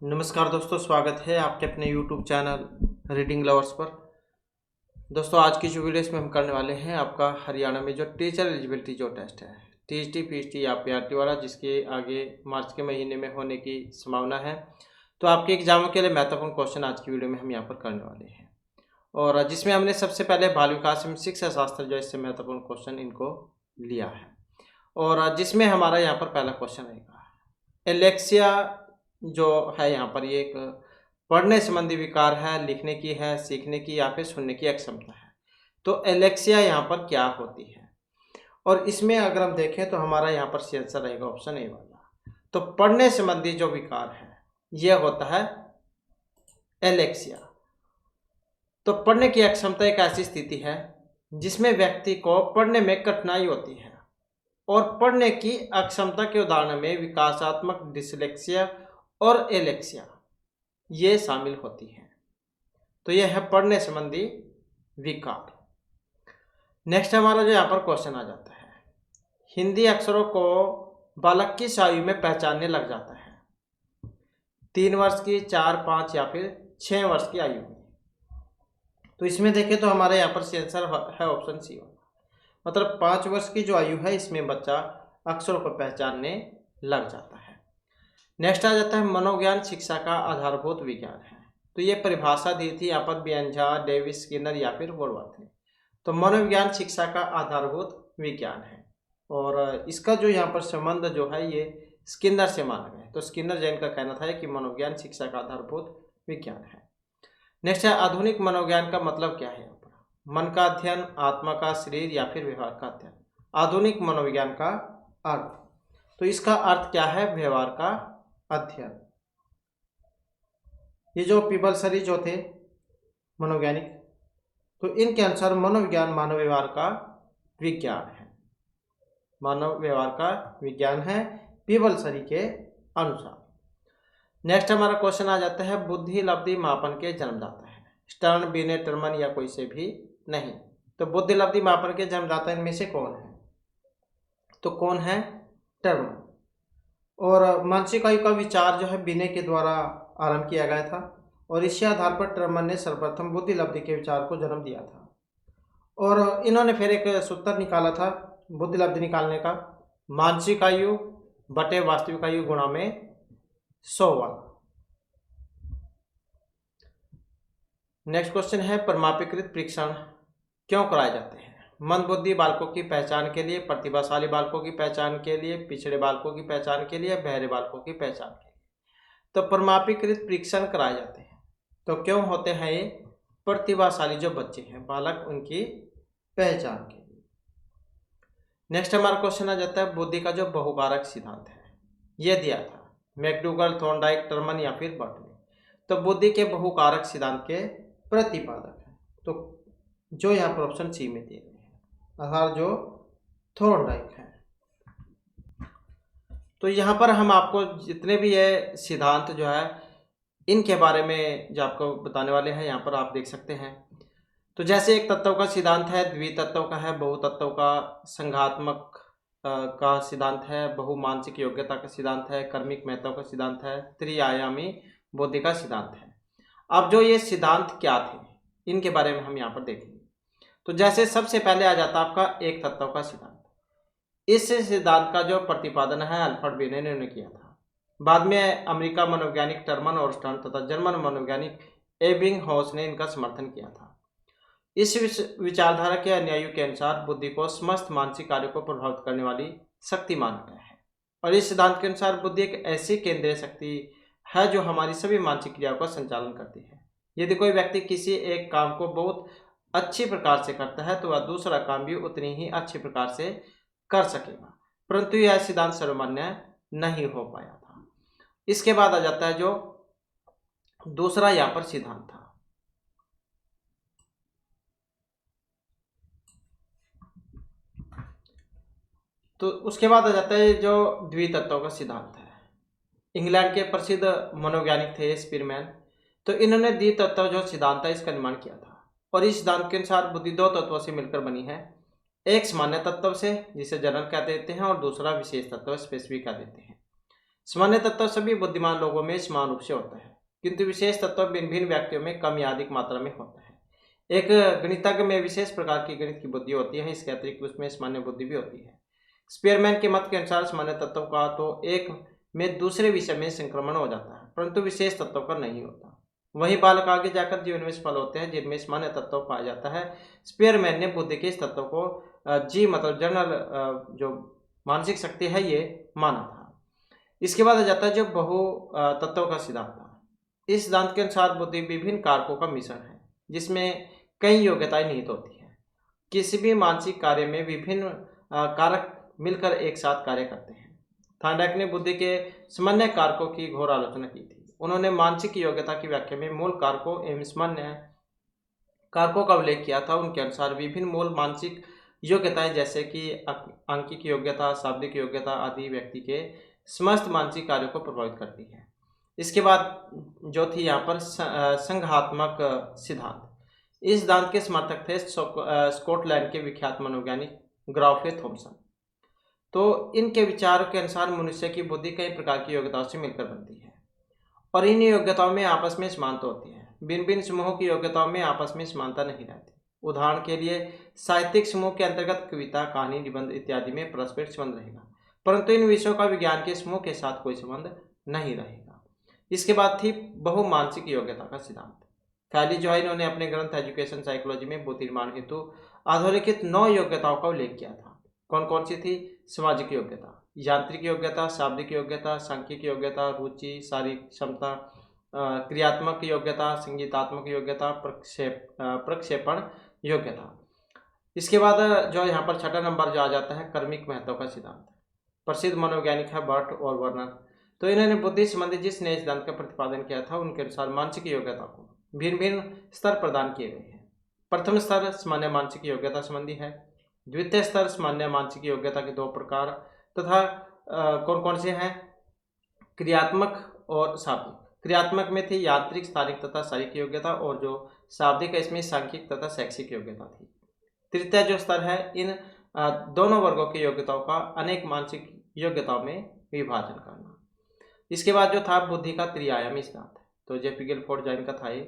नमस्कार दोस्तों, स्वागत है आपके अपने YouTube चैनल रीडिंग लवर्स पर। दोस्तों, आज की जो वीडियो इसमें हम करने वाले हैं आपका हरियाणा में जो टीचर एलिजिबिलिटी जो टेस्ट है टीएसटी पीएचटी या पीआरटी वाला, जिसके आगे मार्च के महीने में होने की संभावना है। तो आपके एग्जामों के लिए महत्वपूर्ण क्वेश्चन आज की वीडियो में हम यहाँ पर करने वाले हैं, और जिसमें हमने सबसे पहले बाल विकास एवं शिक्षा शास्त्र जो इससे महत्वपूर्ण क्वेश्चन इनको लिया है, और जिसमें हमारा यहाँ पर पहला क्वेश्चन रहेगा एलेक्सिया जो है। यहाँ पर ये एक पढ़ने संबंधी विकार है, लिखने की है, सीखने की या फिर सुनने की अक्षमता है। तो एलेक्सिया यहाँ पर क्या होती है, और इसमें अगर हम देखें तो हमारा यहाँ पर सी आंसर रहेगा ऑप्शन ए वाला। तो पढ़ने संबंधी जो विकार है यह होता है एलेक्सिया। तो पढ़ने की अक्षमता एक ऐसी स्थिति है जिसमें व्यक्ति को पढ़ने में कठिनाई होती है, और पढ़ने की अक्षमता के उदाहरण में विकासात्मक डिसलेक्सिया और एलेक्सिया ये शामिल होती हैं। तो यह है पढ़ने संबंधी विकार। नेक्स्ट हमारा जो यहाँ पर क्वेश्चन आ जाता है, हिंदी अक्षरों को बालक की आयु में पहचानने लग जाता है 3 वर्ष की, 4, 5 या फिर 6 वर्ष की आयु में। तो इसमें देखें तो हमारे यहाँ पर आंसर है ऑप्शन सी वाला, मतलब 5 वर्ष की जो आयु है इसमें बच्चा अक्षरों को पहचानने लग जाता है। नेक्स्ट आ जाता है मनोविज्ञान शिक्षा का आधारभूत विज्ञान है। तो ये परिभाषा दी थी यहाँ पर बियंझा, डेविस, स्किनर या फिर वोरवर्थ ने। तो मनोविज्ञान शिक्षा का आधारभूत विज्ञान है, और इसका जो यहाँ पर संबंध जो है ये स्किनर से माना गया है। तो स्किनर जैन का कहना था कि मनोविज्ञान शिक्षा का आधारभूत विज्ञान है। नेक्स्ट है आधुनिक मनोविज्ञान का मतलब क्या है। यहाँ पर मन का अध्ययन, आत्मा का, शरीर या फिर व्यवहार का अध्ययन। आधुनिक मनोविज्ञान का अर्थ, तो इसका अर्थ क्या है, व्यवहार का अध्ययन। ये जो पीबल्सरी जो थे मनोवैज्ञानिक, तो इनके अनुसार मनोविज्ञान मानव व्यवहार का विज्ञान है। मानव व्यवहार का विज्ञान है पीबल्सरी के अनुसार। नेक्स्ट हमारा क्वेश्चन आ जाता है बुद्धि लब्धि मापन के जन्मदाता है। स्टर्न, बिनेट, टर्मन या कोई से भी नहीं। तो बुद्धि लब्धि मापन के जन्मदाता इनमें से कौन है, तो कौन है, टर्मन। और मानसिक आयु का विचार जो है बिने के द्वारा आरंभ किया गया था, और इसी आधार पर टर्मन ने सर्वप्रथम बुद्धि लब्धि के विचार को जन्म दिया था। और इन्होंने फिर एक सूत्र निकाला था बुद्धि लब्धि निकालने का, मानसिक आयु बटे वास्तविक आयु गुणा में 100 वाला। नेक्स्ट क्वेश्चन है परिमापीकृत परीक्षण क्यों कराए जाते हैं। मंदबुद्धि बालकों की पहचान के लिए, प्रतिभाशाली बालकों की पहचान के लिए, पिछड़े बालकों की पहचान के लिए, बहरे बालकों की पहचान के लिए। तो परिमापीकृत परीक्षण कराए जाते हैं। तो क्यों होते हैं ये, प्रतिभाशाली जो बच्चे हैं बालक, उनकी पहचान के लिए। नेक्स्ट हमारा क्वेश्चन आ जाता है बुद्धि का जो बहुकारक सिद्धांत है, यह दिया था मैकडूगल, थॉर्नडाइक, टर्मन या फिर बर्ट ने। तो बुद्धि के बहुकारक सिद्धांत के प्रतिपादक है, तो जो यहाँ पर ऑप्शन सी में दिए गए हैं, अर्थात जो थॉर्नडाइक है। तो यहाँ पर हम आपको जितने भी ये सिद्धांत जो है इनके बारे में जो आपको बताने वाले हैं, यहाँ पर आप देख सकते हैं। तो जैसे एक तत्व का सिद्धांत है, द्वितत्व का है, बहुतत्व का, संघात्मक का सिद्धांत है, बहुमानसिक योग्यता का सिद्धांत है, कर्मिक महत्व का सिद्धांत है, त्रिआयामी बुद्धि का सिद्धांत है। अब जो ये सिद्धांत क्या थे इनके बारे में हम यहाँ पर देखेंगे। तो जैसे सबसे पहले आ जाता है आपका एक तत्व का सिद्धांत। इस सिद्धांत का जो प्रतिपादन है अल्फ्रेड बिने ने किया था। बाद में अमेरिका मनोवैज्ञानिक टर्मन और स्टर्न तथा जर्मन मनोवैज्ञानिक एबिंगहॉस ने इनका समर्थन किया था। इस विचारधारा के अनुयायियों के अनुसार बुद्धि को समस्त मानसिक कार्यों को प्रभावित करने वाली शक्ति माना गया है, और इस सिद्धांत के अनुसार बुद्धि एक ऐसी केंद्रीय शक्ति है जो हमारी सभी मानसिक क्रियाओं का संचालन करती है। यदि कोई व्यक्ति किसी एक काम को बहुत अच्छी प्रकार से करता है तो वह दूसरा काम भी उतनी ही अच्छी प्रकार से कर सकेगा, परंतु यह सिद्धांत सर्वमान्य नहीं हो पाया था। इसके बाद आ जाता है जो दूसरा यहाँ पर सिद्धांत था, तो उसके बाद आ जाता है जो द्वितत्व का सिद्धांत है। इंग्लैंड के प्रसिद्ध मनोवैज्ञानिक थे स्पीरमैन। तो इन्होंने द्वितत्व जो सिद्धांत है इसका निर्माण किया था, और इस सिद्धांत के अनुसार बुद्धि दो तत्वों से मिलकर बनी है, एक सामान्य तत्व से जिसे जनरल कह देते हैं, और दूसरा विशेष तत्व स्पेसिफिक कह देते हैं। सामान्य तत्व सभी बुद्धिमान लोगों में समान रूप से होता है, किंतु विशेष तत्व भिन्न भिन्न व्यक्तियों में कम या अधिक मात्रा में होता है। एक गणितज्ञ में विशेष प्रकार की गणित की बुद्धि होती है, इसके अतिरिक्त उसमें सामान्य बुद्धि भी होती है। स्पीयरमैन के मत के अनुसार सामान्य तत्व का तो एक में दूसरे विषय में संक्रमण हो जाता है, परंतु विशेष तत्व का नहीं होता। वही बालक आगे जाकर जीवन में सफल होते हैं जिनमें सामान्य तत्व पाया जाता है। स्पीयरमैन ने बुद्धि के इस तत्व को जी मतलब जनरल जो मानसिक शक्ति है ये माना था। इसके बाद आ जाता है जो बहु तत्वों का सिद्धांत था। इस सिद्धांत के अनुसार बुद्धि विभिन्न कारकों का मिश्रण है जिसमें कई योग्यताएं निहित होती है। किसी भी मानसिक कार्य में विभिन्न कारक मिलकर एक साथ कार्य करते हैं। थार्डैक ने बुद्धि के सामान्य कारकों की घोर आलोचना की थी। उन्होंने मानसिक योग्यता की व्याख्या में मूल कारकों एवं सामान्य कारकों का उल्लेख किया था। उनके अनुसार विभिन्न मूल मानसिक योग्यताएं जैसे कि आंकिक योग्यता, शाब्दिक योग्यता आदि व्यक्ति के समस्त मानसिक कार्यों को प्रभावित करती है। इसके बाद जो थी यहाँ पर संघात्मक सिद्धांत। इस सिद्धांत के समर्थक थे स्कॉटलैंड के विख्यात मनोवैज्ञानिक ग्राफे थॉमसन। तो इनके विचारों के अनुसार मनुष्य की बुद्धि कई प्रकार की योग्यताओं से मिलकर बनती है और इन योग्यताओं में आपस में समानता होती है। भिन्न भिन्न समूहों की योग्यताओं में आपस में समानता नहीं रहती। उदाहरण के लिए साहित्यिक समूह के अंतर्गत कविता, कहानी, निबंध इत्यादि में परस्पर संबंध रहेगा, परंतु इन विषयों का विज्ञान के समूह के साथ कोई संबंध नहीं रहेगा। इसके बाद थी बहुमानसिक योग्यता का सिद्धांत। फैली जो है इन्होंने अपने ग्रंथ एजुकेशन साइकोलॉजी में बुद्धि निर्माण हेतु अधोरेखित 9 योग्यताओं का उल्लेख किया था। कौन कौन सी थी? सामाजिक योग्यता, यांत्रिक योग्यता, शाब्दिक योग्यता, सांख्यिक योग्यता, रुचि, शारीरिक क्षमता, क्रियात्मक योग्यता, संगीतात्मक योग्यता, प्रक्षेपण योग्यता। इसके बाद जो यहाँ पर छठा नंबर जो आ जाता है कर्मिक महत्व का सिद्धांत। प्रसिद्ध मनोवैज्ञानिक है बर्ट और वर्नर। तो इन्होंने बुद्धि संबंधी जिस नए सिद्धांत का प्रतिपादन किया था उनके अनुसार मानसिक योग्यता को भिन्न भिन्न स्तर प्रदान किए गए हैं। प्रथम स्तर सामान्य मानसिक योग्यता संबंधी है। द्वितीय स्तर सामान्य मानसिक योग्यता के 2 प्रकार तथा कौन कौन से हैं? क्रियात्मक और शाब्दिक। क्रियात्मक में थी यांत्रिक, स्थानिक तथा शारीरिक योग्यता और जो शाब्दिक है इसमें सांख्यिक तथा शैक्षिक योग्यता थी। तृतीय जो स्तर है इन दोनों वर्गों की योग्यताओं का अनेक मानसिक योग्यताओं में विभाजन करना। इसके बाद जो था बुद्धि का त्रिआयामी सिद्धांत। तो जेपी गिलफोर्ड जैन का था ये।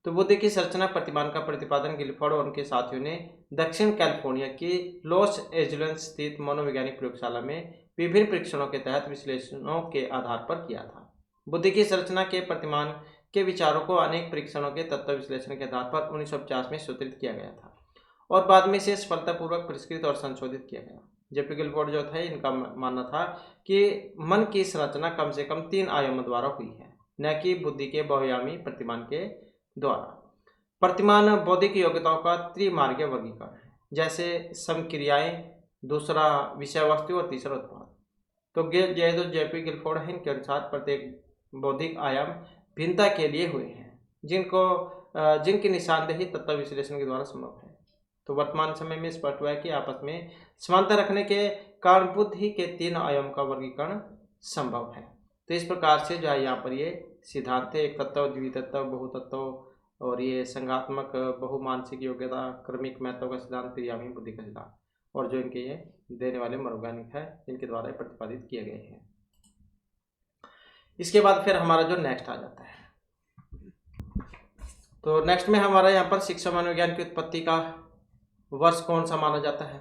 तो बुद्धि की संरचना प्रतिमान का प्रतिपादन गिलफोर्ड और उनके साथियों ने दक्षिण कैलिफोर्निया की लॉस एंजल्स स्थित मनोवैज्ञानिक प्रयोगशाला में विभिन्न परीक्षणों के तहत विश्लेषणों के आधार पर किया था। बुद्धि की संरचना के प्रतिमान के विचारों को अनेक परीक्षणों के तत्व विश्लेषण के आधार पर 1950 में सूत्रित किया गया था और बाद में इसे सफलतापूर्वक परिष्कृत और संशोधित किया गया। जेपी गिलफोर्ड जो थे इनका मानना था कि मन की संरचना कम से कम 3 आयामों द्वारा हुई है, न कि बुद्धि के बहुआयामी प्रतिमान के द्वारा। प्रतिमान बौद्धिक योग्यताओं का त्रिमार्गीय वर्गीकरण है, जैसे समक्रियाएं, दूसरा विषय वस्तु और तीसरा उत्पाद। तो जेपी गिलफोर्ड है इनके अनुसार प्रत्येक बौद्धिक आयाम भिन्नता के लिए हुए हैं जिनकी निशानदेही तत्व विश्लेषण के द्वारा संभव है। तो वर्तमान समय में स्पष्ट हुआ है कि आपस में समानता रखने के कारण बुद्धि के 3 आयाम का वर्गीकरण संभव है। तो इस प्रकार से जो है यहाँ पर ये सिद्धांत है, एक तत्व, द्वितत्व, बहुतत्व और ये संघात्मक बहुमानसिक योग्यता, क्रमिक महत्व का सिद्धांत, त्रिआयामी बुद्धि का सिद्धांत और जो इनके ये देने वाले मनोवैज्ञानिक है इनके द्वारा प्रतिपादित किए गए हैं। इसके बाद फिर हमारा जो नेक्स्ट आ जाता है, तो नेक्स्ट में हमारा यहाँ पर शिक्षा मनोविज्ञान की उत्पत्ति का वर्ष कौन सा माना जाता है?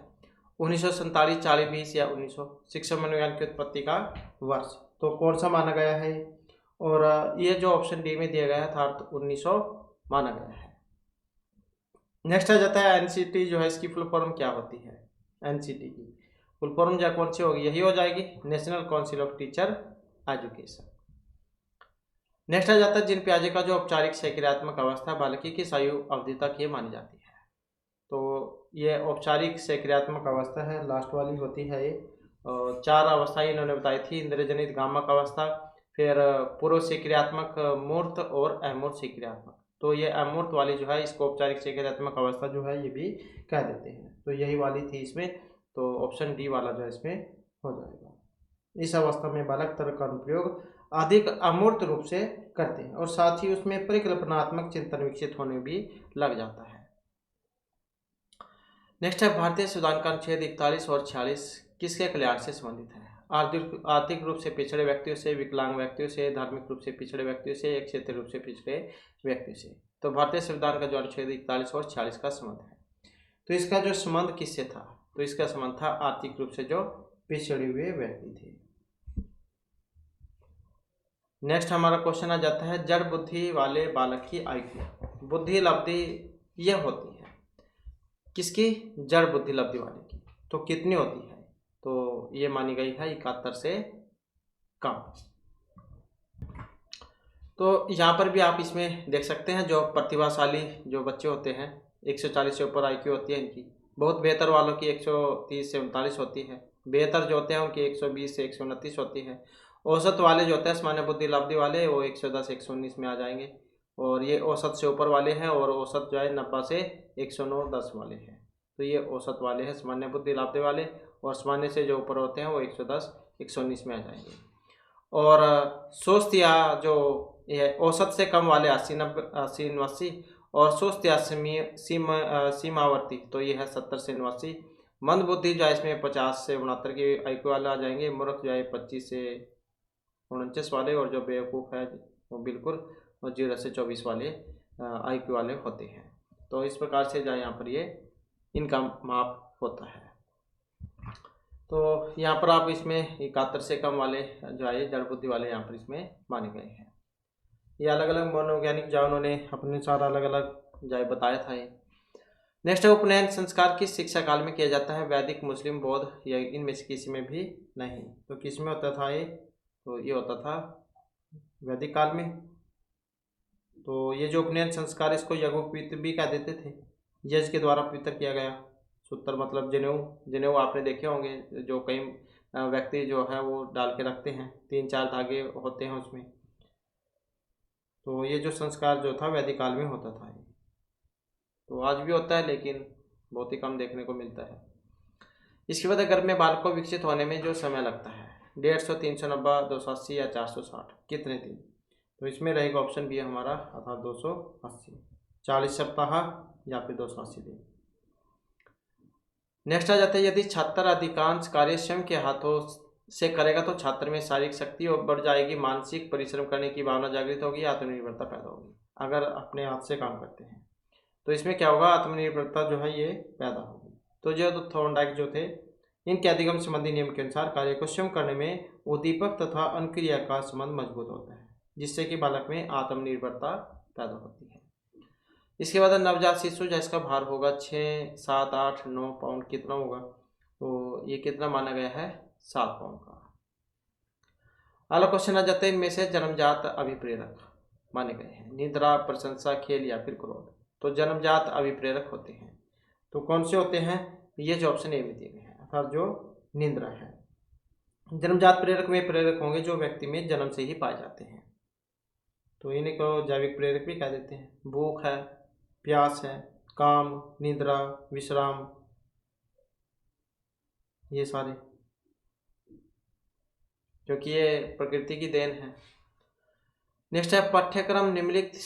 1947, 40, 20 या 1900? शिक्षा मनोविज्ञान की उत्पत्ति का वर्ष तो कौन सा माना गया है? और ये जो ऑप्शन डी में दिया गया था तो 1900 माना गया है। नेक्स्ट आ जाता है एनसीटी जो है इसकी फुल फॉर्म क्या होती है? एनसीटी की फुल फॉर्म जो कौन सी होगी? यही हो जाएगी, National Council of Teacher Education. Next आ जाता है जिन पियाजे का जो औपचारिक सक्रियात्मक अवस्था बालकी की आयु अवधि तक ये मानी जाती है। तो ये औपचारिक सक्रियात्मक अवस्था है, लास्ट वाली होती है ये। 4 अवस्थाएं इन्होंने बताई थी, इंद्रजनित गामक अवस्था, फिर पूर्व सक्रियात्मक, मूर्त और अमूर्त सक्रियात्मक। तो ये अमूर्त वाली जो है इसको औपचारिक सक्रियात्मक अवस्था जो है ये भी कह देते हैं। तो यही वाली थी इसमें, तो ऑप्शन डी वाला जो है इसमें हो जाएगा। इस अवस्था में बालक तर्क का अनुप्रयोग अधिक अमूर्त रूप से करते हैं और साथ ही उसमें परिकल्पनात्मक चिंतन विकसित होने भी लग जाता है। नेक्स्ट है भारतीय संविधान का अनुच्छेद 41 और 46 किसके कल्याण से संबंधित है? आर्थिक रूप से पिछड़े व्यक्तियों से, विकलांग व्यक्तियों से, धार्मिक रूप से पिछड़े व्यक्तियों से, एक क्षेत्रीय रूप से पिछड़े व्यक्तियों से। तो भारतीय संविधान का जो अनुच्छेद 41 और 46 का संबंध है। तो इसका जो संबंध किससे था? तो इसका संबंध था आर्थिक रूप से जो पिछड़े हुए व्यक्ति थे। नेक्स्ट हमारा क्वेश्चन आ जाता है, जड़ बुद्धि वाले बालक की आयु। बुद्धि लब्धि यह होती है किसकी? जड़ बुद्धि लब्धि वाले की। तो कितनी होती है? तो ये मानी गई है 71 से कम। तो यहाँ पर भी आप इसमें देख सकते हैं, जो प्रतिभाशाली जो बच्चे होते हैं 140 से ऊपर आईक्यू होती है इनकी। बहुत बेहतर वालों की 130 से 39 होती है। बेहतर जो होते हैं उनकी 120 से 129 होती है। औसत वाले जो होते हैं सामान्य बुद्धि लब्धि वाले, वो 110 119 में आ जाएंगे। और ये औसत से ऊपर वाले हैं, और औसत जो है 90 से 109 10 वाले हैं। तो ये औसत वाले हैं सामान्य बुद्धि लब्धि वाले, और सामान्य से जो ऊपर होते हैं वो 110 119 में आ जाएंगे। और सुस्त या जो ये औसत से कम वाले 80 89, और सुस्त या सीमावर्ती तो ये है 70 से 89। मंद बुद्धि जो है इसमें 50 से 69 की आईक्यू वाले आ जाएंगे। मूर्ख जो है 25 से 49 वाले, और जो बेवकूफ़ है वो बिल्कुल 0 से 24 वाले आईक्यू वाले होते हैं। तो इस प्रकार से जो यहाँ पर ये इनका माप होता है। तो यहाँ पर आप इसमें 71 से कम वाले जो है जड़ बुद्धि वाले यहाँ पर इसमें माने गए हैं। ये अलग अलग मनोवैज्ञानिक जो उन्होंने अपने सारा अलग अलग जो बताया था ये। नेक्स्ट है, उपनयन संस्कार किस शिक्षा काल में किया जाता है? वैदिक, मुस्लिम, बौद्ध, या इनमें से किसी में भी नहीं। तो किस में होता था ये? तो ये होता था वैदिक काल में। तो ये जो उपनयन संस्कार, इसको यज्ञोपवीत भी कह देते थे। यज्ञ के द्वारा पवित्र किया गया। सूत्र मतलब जनेऊ। जनेऊ आपने देखे होंगे, जो कई व्यक्ति जो है वो डाल के रखते हैं, 3-4 धागे होते हैं उसमें। तो ये जो संस्कार जो था वैदिक काल में होता था। तो आज भी होता है, लेकिन बहुत ही कम देखने को मिलता है। इसके बाद गर्भ में बालक को विकसित होने में जो समय लगता है, 150, 390, 280 या 460, कितने दिन? तो इसमें रहेगा ऑप्शन बी हमारा, अर्थात 280, 40 सप्ताह या फिर 280 दिन। नेक्स्ट आ जाता है, यदि छात्र अधिकांश कार्य स्वयं के हाथों से करेगा तो छात्र में शारीरिक शक्ति बढ़ जाएगी, मानसिक परिश्रम करने की भावना जागृत होगी, आत्मनिर्भरता पैदा होगी। अगर अपने हाथ से काम करते हैं तो इसमें क्या होगा? आत्मनिर्भरता जो है ये पैदा होगी। तो जो थॉर्नडाइक जो थे, इनके अधिगम संबंधी नियम के अनुसार कार्य को स्वयं करने में उद्दीपक तथा अनुक्रिया का संबंध मजबूत होता है, जिससे कि बालक में आत्मनिर्भरता पैदा होती है। इसके बाद नवजात शिशु जिसका भार होगा 6, 7, 8, 9 पाउंड, कितना होगा? तो ये कितना माना गया है? 7 पाउंड का। अगला क्वेश्चन आ जाता है, इनमें से जन्मजात अभिप्रेरक माने गए हैं, निद्रा, प्रशंसा, खेल या फिर क्रोध। तो जन्मजात अभिप्रेरक होते हैं, तो कौन से होते हैं? ये जो ऑप्शन ए में दिए गए हैं, अर्थात जो निद्रा है। जन्मजात प्रेरक वे प्रेरक होंगे जो व्यक्ति में जन्म से ही पाए जाते हैं। तो इन्हीं को जैविक प्रेरक भी कह देते हैं। भूख है, प्यास है, काम, निद्रा, विश्राम, ये सारे, क्योंकि ये प्रकृति की देन है। नेक्स्ट है, पाठ्यक्रम निम्नलिखित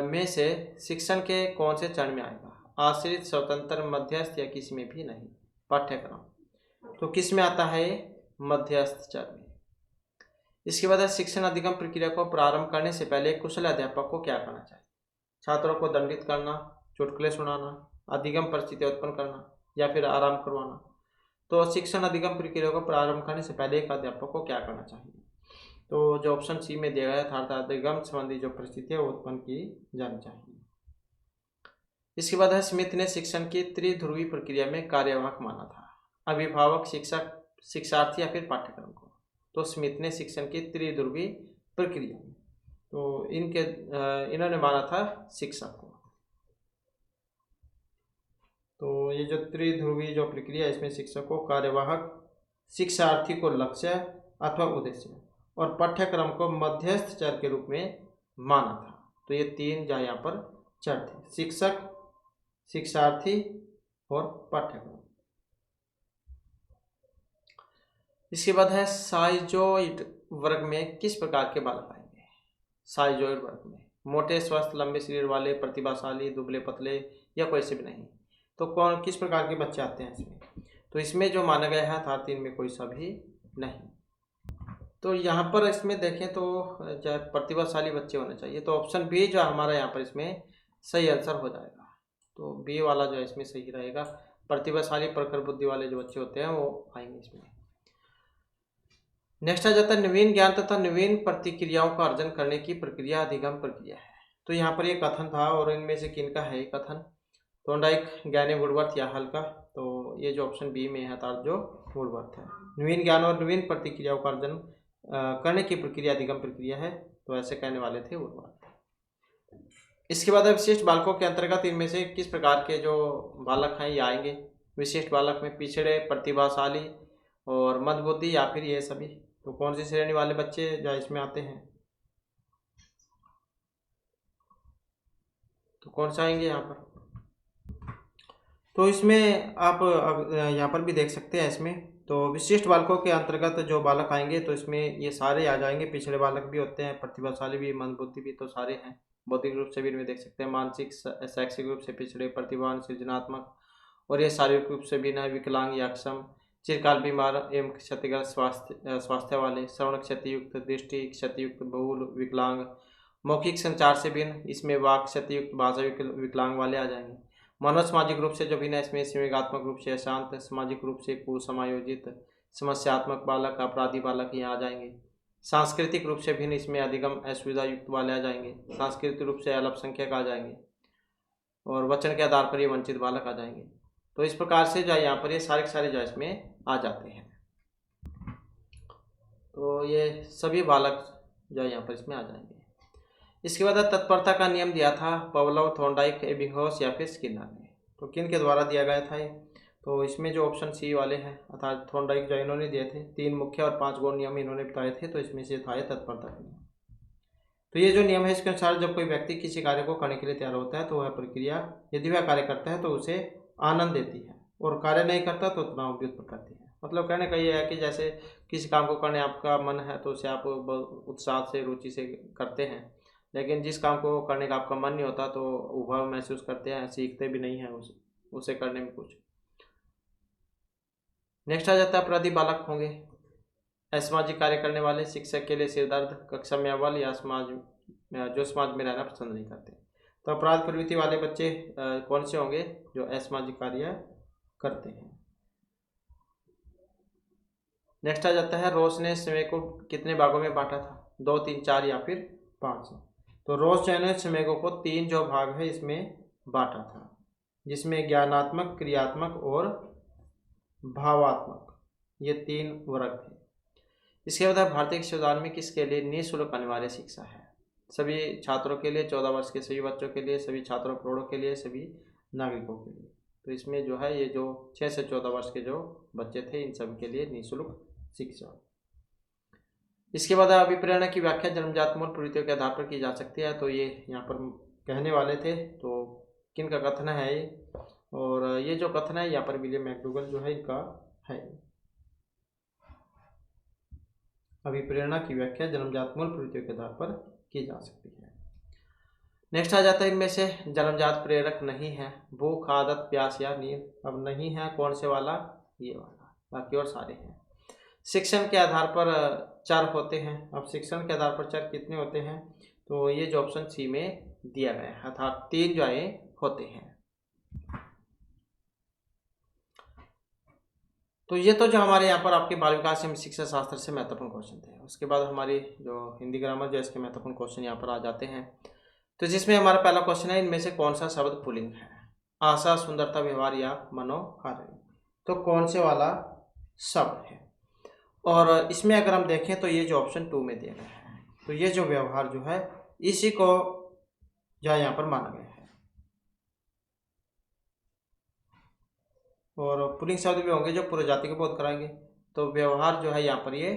में से शिक्षण के कौन से चरण में आएगा? आश्रित, स्वतंत्र, मध्यस्थ या किसी में भी नहीं। पाठ्यक्रम तो किस में आता है? मध्यस्थ चरण में। इसके बाद शिक्षण अधिगम प्रक्रिया को प्रारंभ करने से पहले कुशल अध्यापक को क्या करना चाहिए? छात्रों को दंडित करना, चुटकुले सुनाना, अधिगम परिस्थितियां उत्पन्न करना, या फिर आराम करवाना। तो शिक्षण अधिगम प्रक्रिया को प्रारंभ करने से पहले एक अध्यापक को क्या करना चाहिए? तो जो ऑप्शन सी में दिया गया था, अर्थात अधिगम संबंधी जो परिस्थिति है वो उत्पन्न की जानी चाहिए। इसके बाद है, स्मिथ ने शिक्षण की त्रिध्रुवी प्रक्रिया में कार्यवाहक माना था, अभिभावक, शिक्षक, शिक्षार्थी या फिर पाठ्यक्रम को। तो स्मिथ ने शिक्षण की त्रिध्रुवी प्रक्रिया में, तो इन्होंने माना था शिक्षक को। तो ये जो त्रिध्रुवी जो प्रक्रिया है, इसमें शिक्षक को कार्यवाहक, शिक्षार्थी को लक्ष्य अथवा उद्देश्य, और पाठ्यक्रम को मध्यस्थ चर के रूप में माना था। तो ये 3 जहाँ यहाँ पर चर थे, शिक्षक, शिक्षार्थी और पाठ्यक्रम। इसके बाद है, साइजोइड वर्ग में किस प्रकार के बालक आएंगे? साइजोइड वर्ग में मोटे, स्वस्थ, लंबे शरीर वाले, प्रतिभाशाली, दुबले पतले, या कोई से भी नहीं। तो किस प्रकार के बच्चे आते हैं इसमें? तो इसमें जो माना गया है, अर्थात इनमें कोई सा भी नहीं। तो यहाँ पर इसमें देखें तो जो प्रतिभाशाली बच्चे होने चाहिए, तो ऑप्शन बी जो हमारा यहाँ पर इसमें सही आंसर हो जाएगा। तो बी वाला जो है इसमें सही रहेगा। प्रतिभाशाली प्रखर बुद्धि वाले जो बच्चे होते हैं वो आएंगे इसमें। नेक्स्ट आ जाता है नवीन ज्ञान तथा नवीन प्रतिक्रियाओं का अर्जन करने की प्रक्रिया अधिगम प्रक्रिया है। तो यहाँ पर ये कथन था और इनमें से किनका है ये कथन? थॉर्नडाइक, ज्ञानी, वुडवर्थ या हल का? तो ये जो ऑप्शन बी में है अर्थात जो वुडवर्थ है। नवीन ज्ञान और नवीन प्रतिक्रियाओं का अर्जन करने की प्रक्रिया अधिगम प्रक्रिया है, तो ऐसे कहने वाले थे वुडवर्थ। इसके बाद विशिष्ट बालकों के अंतर्गत इनमें से किस प्रकार के जो बालक हैं ये आएंगे? विशिष्ट बालक में पिछड़े, प्रतिभाशाली और मंदबुद्धि या फिर ये सभी? तो कौन सी श्रेणी वाले बच्चे जो इसमें आते हैं? तो कौन सा आएंगे यहाँ पर? तो इसमें आप यहाँ पर भी देख सकते हैं इसमें, तो विशिष्ट बालकों के अंतर्गत जो बालक आएंगे तो इसमें ये सारे आ जाएंगे। पिछड़े बालक भी होते हैं, प्रतिभाशाली भी, मंदबुद्धि भी, तो सारे हैं। बौद्धिक रूप से भी इनमें देख सकते हैं, मानसिक शैक्षिक रूप से पिछड़े, प्रतिभावान, सृजनात्मक, और ये शारीरिक रूप से भी न विकलांग या अक्षम, चिरकाल बीमार एवं क्षतिग्रस्त स्वास्थ्य वाले, श्रवण क्षतियुक्त, दृष्टि क्षतियुक्त, बहुल विकलांग, मौखिक संचार से भिन्न, इसमें वाक क्षतियुक्त, भाषा विकलांग वाले आ जाएंगे। मनोसामाजिक रूप से जो भिन्न है इसमें संवेगात्मक रूप से अशांत, सामाजिक रूप से कुसमायोजित, समस्यात्मक बालक, अपराधी बालक यहाँ आ जाएंगे। सांस्कृतिक रूप से भिन्न इसमें अधिगम असुविधा युक्त वाले आ जाएंगे। सांस्कृतिक रूप से अल्पसंख्यक आ जाएंगे और वचन के आधार पर ये वंचित बालक आ जाएंगे। तो इस प्रकार से जो है यहाँ पर ये सारे के सारे जो है इसमें आ जाते हैं। तो ये सभी बालक जो है यहाँ पर इसमें आ जाएंगे। इसके बाद तत्परता का नियम दिया था पवलोव, थॉर्नडाइक, एबिंगहॉस या फिर स्किनर ने। तो किन के द्वारा दिया गया था ये? तो इसमें जो ऑप्शन सी वाले हैं अर्थात थॉर्नडाइक जो इन्होंने दिए थे, 3 मुख्य और 5 गौण नियम इन्होंने बताए थे, तो इसमें से था ये तत्परता का नियम। तो ये जो नियम है इसके अनुसार जब कोई व्यक्ति किसी कार्य को करने के लिए तैयार होता है तो वह प्रक्रिया, यदि वह कार्य करता है तो उसे आनंद देती है, और कार्य नहीं करता तो तनाव भी उत्पन्न करती है। मतलब कहने का ये है कि जैसे किसी काम को करने आपका मन है तो उसे आप उत्साह से, रुचि से करते हैं, लेकिन जिस काम को करने का आपका मन नहीं होता तो उबाऊ महसूस करते हैं, सीखते भी नहीं हैं उसे करने में कुछ। नेक्स्ट आ जाता है अपराधी बालक होंगे, असामाजिक कार्य करने वाले, शिक्षक के लिए सिरदर्द, कक्षा में अव्वल या जो समाज में रहना पसंद नहीं करते। तो अपराध प्रवृत्ति वाले बच्चे कौन से होंगे? जो असामाजिक कार्य करते हैं। नेक्स्ट आ जाता है रोज ने समय को कितने भागों में बांटा था? 2, 3, 4 या फिर 5? तो रोज ने समय को 3 जो भाग है इसमें बांटा था, जिसमें ज्ञानात्मक, क्रियात्मक और भावात्मक, ये 3 वर्ग थे। इसके बाद भारतीय संविधान में किसके लिए निःशुल्क अनिवार्य शिक्षा है? सभी छात्रों के लिए, 14 वर्ष के सभी बच्चों के लिए, सभी छात्रों प्रौढ़ों के लिए, सभी नागरिकों के लिए। तो इसमें जो है ये जो 6 से 14 वर्ष के जो बच्चे थे इन सब के लिए निःशुल्क शिक्षा। इसके बाद अभिप्रेरणा की व्याख्या जन्मजात मूल प्रवृत्तियों के आधार पर की जा सकती है। तो ये यहाँ पर कहने वाले थे, तो किन का कथन है ये? और ये जो कथन है यहाँ पर विलियम मैकडूगल जो है इनका है। अभिप्रेरणा की व्याख्या जन्मजात मूल प्रवृत्तियों के आधार पर की जा सकती है। नेक्स्ट आ जाता है इनमें से जन्मजात प्रेरक नहीं है, भूख, आदत, प्यास या नींद। अब नहीं है कौन से वाला? ये वाला, बाकी और सारे हैं। शिक्षण के आधार पर चर होते हैं। अब शिक्षण के आधार पर चर कितने होते हैं? तो ये जो ऑप्शन सी में दिया गया है अर्थात 3 जो है होते हैं। तो ये तो जो हमारे यहाँ पर आपके बाल विकास एवं शिक्षा शास्त्र से महत्वपूर्ण क्वेश्चन थे। उसके बाद हमारी जो हिंदी ग्रामर जो इसके महत्वपूर्ण क्वेश्चन यहाँ पर आ जाते हैं। तो जिसमें हमारा पहला क्वेश्चन है, इनमें से कौन सा शब्द पुल्लिंग है? आशा, सुंदरता, व्यवहार या मनोहारिणी? तो कौन से वाला शब्द है? और इसमें अगर हम देखें तो ये जो ऑप्शन 2 में दिया गया है, तो ये जो व्यवहार जो है इसी को जो यहाँ पर माना गया है। और पुल्लिंग शब्द भी होंगे जो पूर्व जाति को बोध कराएंगे। तो व्यवहार जो है यहाँ पर ये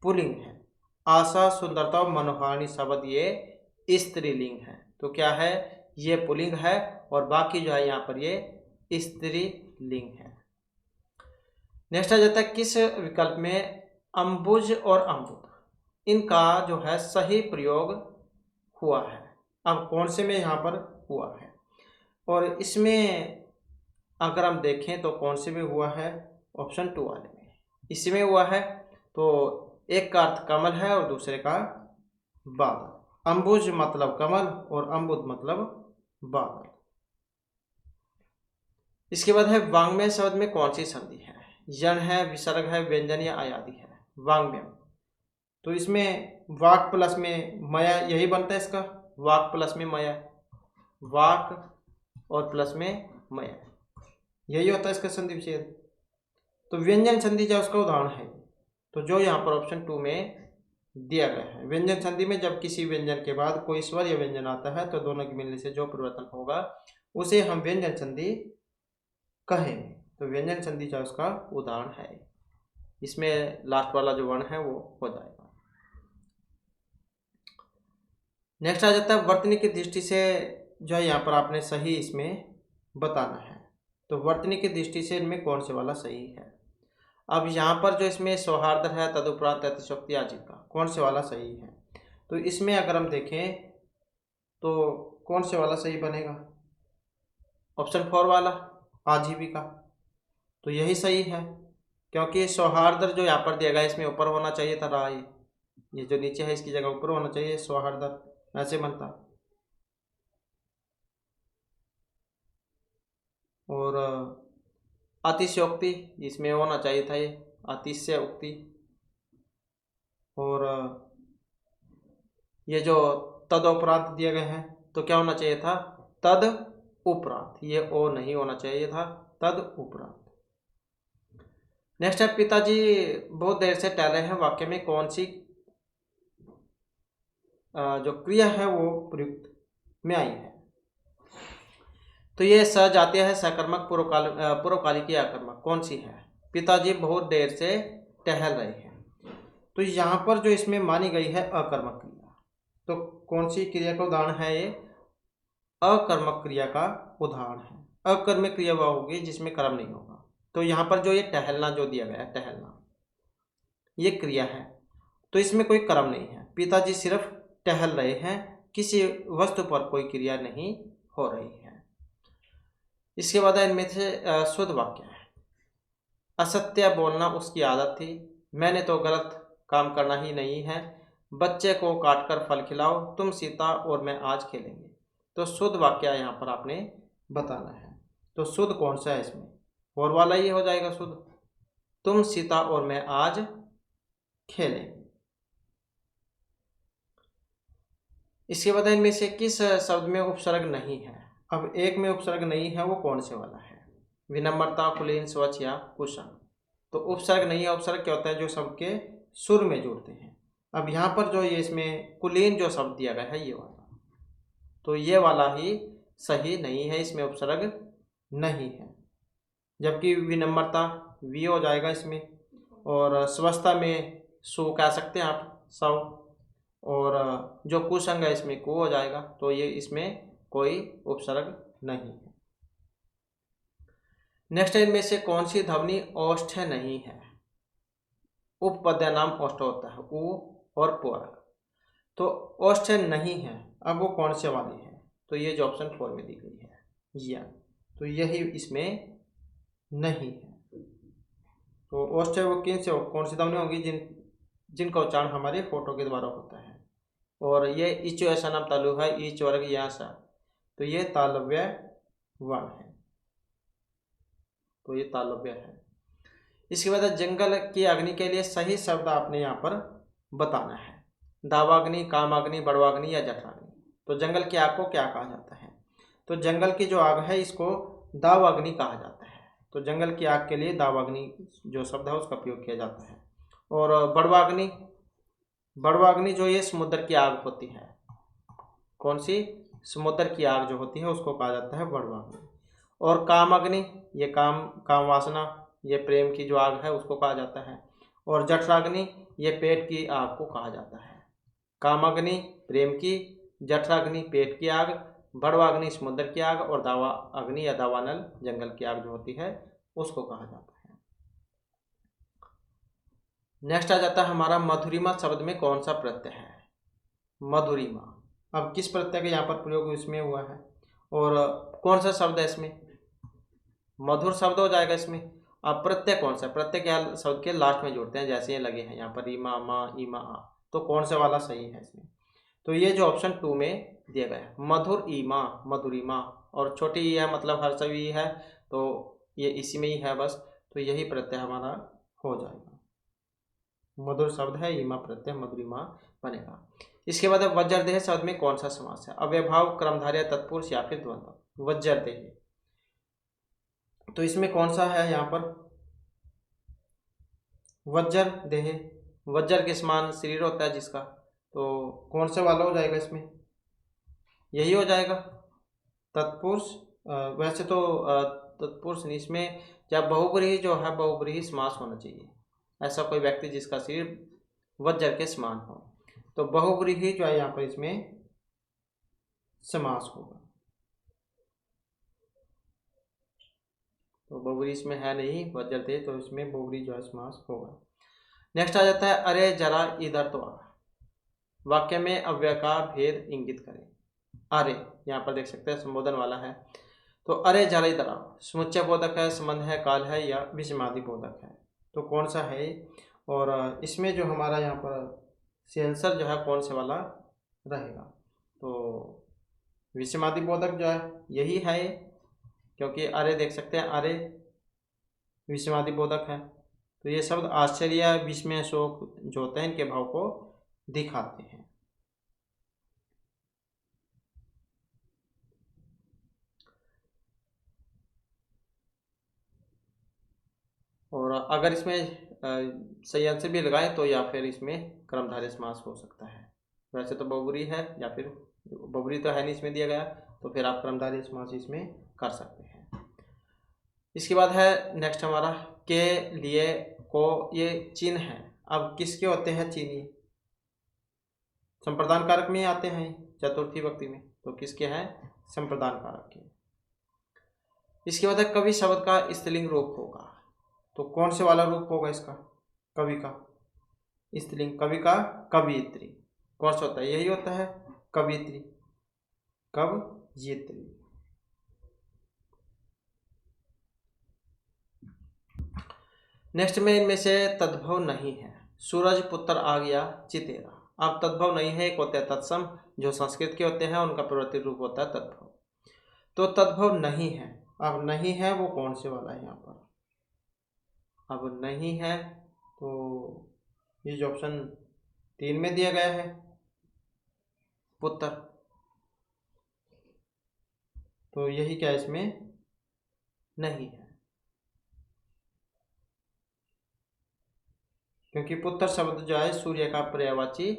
पुल्लिंग है। आशा, सुंदरता और मनोहारिणी शब्द ये स्त्रीलिंग है। तो क्या है? ये पुल्लिंग है और बाकी जो है यहाँ पर ये स्त्रीलिंग है। नेक्स्ट आ जाता है किस विकल्प में अम्बुज और अम्बुद इनका जो है सही प्रयोग हुआ है? अब कौन से में यहाँ पर हुआ है? और इसमें अगर हम देखें तो कौन से में हुआ है? ऑप्शन 2 वाले में इसमें हुआ है। तो एक का अर्थ कमल है और दूसरे का बादल। अंबुज मतलब कमल और अम्बुद मतलब बादल। इसके बाद है वांग्मय शब्द में कौन सी संधि है? यण है, विसर्ग है, व्यंजन या अयादि है? वांग्मय। तो इसमें वाक प्लस में मया यही बनता है इसका, वाक प्लस में मया, वाक और प्लस में मया, यही होता है इसका संधि विच्छेद। तो व्यंजन संधि जो उसका उदाहरण है, तो जो यहाँ पर ऑप्शन 2 में दिया गया है। व्यंजन संधि में जब किसी व्यंजन के बाद कोई स्वर या व्यंजन आता है तो दोनों के मिलने से जो परिवर्तन होगा उसे हम व्यंजन संधि कहेंगे। तो व्यंजन संधि जो उसका उदाहरण है, इसमें लास्ट वाला जो वर्ण है वो हो जाएगा। नेक्स्ट आ जाता है वर्तनी की दृष्टि से जो है यहाँ पर आपने सही इसमें बताना है। तो वर्तनी की दृष्टि से इनमें कौन से वाला सही है? अब यहाँ पर जो इसमें सौहार्द है, तदुपरांत अतिशयोक्ति, आजीविका, कौन से वाला सही है? तो इसमें अगर हम देखें तो कौन से वाला सही बनेगा? ऑप्शन 4 वाला, आजीविका। तो यही सही है, क्योंकि सौहार्द जो यहाँ पर दिया गया इसमें ऊपर होना चाहिए था, रहा ये जो नीचे है इसकी जगह ऊपर होना चाहिए, सौहार्द ऐसे बनता। और अतिशयोक्ति इसमें होना चाहिए था, ये अतिशयोक्ति। और ये जो तद उपरांत दिए गए हैं तो क्या होना चाहिए था? तद उपरांत, ये ओ नहीं होना चाहिए था, तद उपरांत। नेक्स्ट है पिताजी बहुत देर से टहल रहे हैं, वाक्य में कौन सी जो क्रिया है वो प्रयुक्त में आई है? तो ये सजातीय है, सकर्मक, पूर्वकालिक या आकर्मक, कौन सी है? पिताजी बहुत देर से टहल रहे हैं। तो यहाँ पर जो इसमें मानी गई है अकर्मक क्रिया, तो कौन सी क्रिया का उदाहरण है ये? अकर्मक क्रिया का उदाहरण है। अकर्मक क्रिया वह होगी जिसमें कर्म नहीं होगा। तो यहाँ पर जो ये टहलना जो दिया गया है, टहलना ये क्रिया है, तो इसमें कोई कर्म नहीं है। पिताजी सिर्फ टहल रहे हैं, किसी वस्तु पर कोई क्रिया नहीं हो रही है। इसके बाद इनमें से शुद्ध वाक्य है। असत्य बोलना उसकी आदत थी, मैंने तो गलत काम करना ही नहीं है, बच्चे को काटकर फल खिलाओ, तुम सीता और मैं आज खेलेंगे। तो शुद्ध वाक्य यहाँ पर आपने बताना है। तो शुद्ध कौन सा है इसमें? और वाला ये हो जाएगा शुद्ध, तुम सीता और मैं आज खेलेंगे। इसके बाद इनमें से किस शब्द में उपसर्ग नहीं है? अब एक में उपसर्ग नहीं है, वो कौन से वाला है? विनम्रता, कुलीन, स्वच्छ या कुशल। तो उपसर्ग नहीं है। उपसर्ग क्या होता है? जो शब्द के सुर में जुड़ते हैं। अब यहाँ पर जो ये इसमें कुलीन जो शब्द दिया गया है ये वाला, तो ये वाला ही सही नहीं है, इसमें उपसर्ग नहीं है। जबकि विनम्रता वी हो जाएगा इसमें, और स्वच्छता में सु कह सकते हैं आप, सव, और जो कुसंग है इसमें को हो जाएगा। तो ये इसमें कोई उपसर्ग नहीं है। नेक्स्ट इनमें से कौन सी ध्वनि ओष्ठ नहीं है? उपपद्य नाम ओष्ठ होता है, उ और पूरक। तो ओष्ठ नहीं है, अब वो कौन से वाली है? तो ये जो ऑप्शन 4 में दी गई है या, तो यही इसमें नहीं है। तो ओष्ठ वो किन से, कौन सी ध्वनि होगी जिनका उच्चारण हमारे फोटो के द्वारा होता है। और ये इचो ऐसा नाम तालु है, इच वर्ग या सा, तो ये तालव्य वर्ण है, तो ये तालव्य है। इसके बाद जंगल की अग्नि के लिए सही शब्द आपने यहाँ पर बताना है। दावाग्नि, कामाग्नि, बड़वाग्नि या जठराग्नि। तो जंगल की आग को क्या कहा जाता है? तो जंगल की जो आग है इसको दावाग्नि कहा जाता है। तो जंगल की आग के लिए दावाग्नि जो शब्द है उसका प्रयोग किया जाता है। और बड़वाग्नि, बड़वाग्नि जो ये समुद्र की आग होती है, कौन सी? समुद्र की आग जो होती है उसको कहा जाता है बड़वाग्नि। और कामाग्नि, ये काम वासना, ये प्रेम की जो आग है उसको कहा जाता है। और जठराग्नि, ये पेट की आग को कहा जाता है। कामाग्नि प्रेम की, जठराग्नि पेट की आग, बड़वाग्नि समुद्र की आग, और दावा अग्नि या दावानल जंगल की आग जो होती है उसको कहा जाता है। नेक्स्ट आ जाता है हमारा मधुरिमा शब्द में कौन सा प्रत्यय है? मधुरिमा, अब किस प्रत्यय का यहाँ पर प्रयोग इसमें हुआ है और कौन सा शब्द है इसमें? मधुर शब्द हो जाएगा इसमें। अब प्रत्यय कौन सा है? प्रत्यय क्या शब्द के लास्ट में जोड़ते हैं, जैसे ये लगे हैं यहाँ पर ईमा, मा, ईमा, आ। तो कौन सा वाला सही है इसमें? तो ये जो ऑप्शन 2 में दिया गया है, मधुर ईमा, मधुरिमा, और छोटी ई है मतलब हर सभी है, तो ये इसी में ही है बस, तो यही प्रत्यय हमारा हो जाएगा। मधुर शब्द है, ईमा प्रत्यय मधुरिमा बनेगा। इसके बाद वज्रदेह शब्द में कौन सा समास है? अव्ययभाव, क्रमधारय, तत्पुरुष या फिर द्वंद्व। वज्रदेह, तो इसमें कौन सा है यहाँ पर? वज्र देह, वज्र के समान शरीर होता है जिसका, तो कौन सा वाला हो जाएगा इसमें? यही हो जाएगा तत्पुरुष। वैसे तो तत्पुरुष नहीं, इसमें जब बहुब्रीहि जो है बहुब्रीहि समास होना चाहिए, ऐसा कोई व्यक्ति जिसका शरीर वज्र के समान हो, तो बहुब्रीहि जो है यहाँ पर इसमें समास होगा। तो बहुब्री इसमें है नहीं वज्र थे, तो इसमें बहुब्री जो है समास होगा। नेक्स्ट आ जाता है अरे जरा इधर तो आ। वाक्य में अव्यय का भेद इंगित करें। अरे यहाँ पर देख सकते हैं संबोधन वाला है, तो अरे जरा इधर आओ समुच्चय बोधक है, संबंध है, काल है या विषमादि बोधक है, तो कौन सा है? और इसमें जो हमारा यहाँ पर आंसर जो है कौन से वाला रहेगा? तो विषमादि बोधक जो है यही है, क्योंकि अरे देख सकते हैं अरे विषमादि बोधक है, तो ये शब्द आश्चर्य, विस्मय, शोक जो होते हैं इनके भाव को दिखाते हैं। और अगर इसमें सही आंसर भी लगाएं तो या फिर इसमें कर्मधारय समास हो सकता है। वैसे तो बहुब्री है, या फिर बहुब्री तो है नहीं इसमें दिया गया, तो फिर आप कर्मधारय समास इसमें कर सकते हैं। इसके बाद है नेक्स्ट हमारा के लिए को, ये चिन्ह है। अब किसके होते हैं चिन्ह? संप्रदान कारक में आते हैं चतुर्थी विभक्ति में, तो किसके हैं? संप्रदान कारक के। इसके बाद है कवि शब्द का स्त्रीलिंग रूप होगा, तो कौन से वाला रूप होगा इसका? कवि का स्त्रीलिंग, कवि का कवियत्री, कौन सा होता है? यही होता है कवियत्री, कवयित्री। नेक्स्ट में इनमें से तद्भव नहीं है। सूरज पुत्र आ गया चितेरा। अब तद्भव नहीं है, एक होते हैं तत्सम जो संस्कृत के होते हैं, उनका परिवर्तित रूप होता है तद्भव। तो तद्भव नहीं है, अब नहीं है वो कौन से वाला है यहाँ पर? अब नहीं है, तो ये जो ऑप्शन 3 में दिया गया है पुत्र, तो यही क्या इसमें नहीं है, क्योंकि पुत्र शब्द जो है सूर्य का पर्यायवाची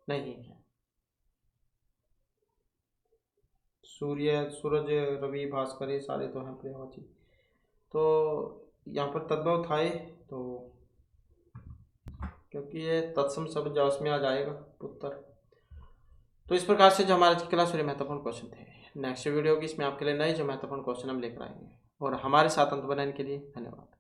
नहीं है। सूर्य, सूरज, रवि, भास्कर ये सारे तो हैं पर्यायवाची, तो यहाँ पर तद्भव था ये, तो क्योंकि ये तत्सम शब्द जो उसमें आ जाएगा पुत्र। तो इस प्रकार से जो हमारे क्लास में महत्वपूर्ण क्वेश्चन थे। नेक्स्ट वीडियो की इसमें आपके लिए नए जो महत्वपूर्ण क्वेश्चन हम लेकर आएंगे, और हमारे साथ अंत बनाने के लिए धन्यवाद।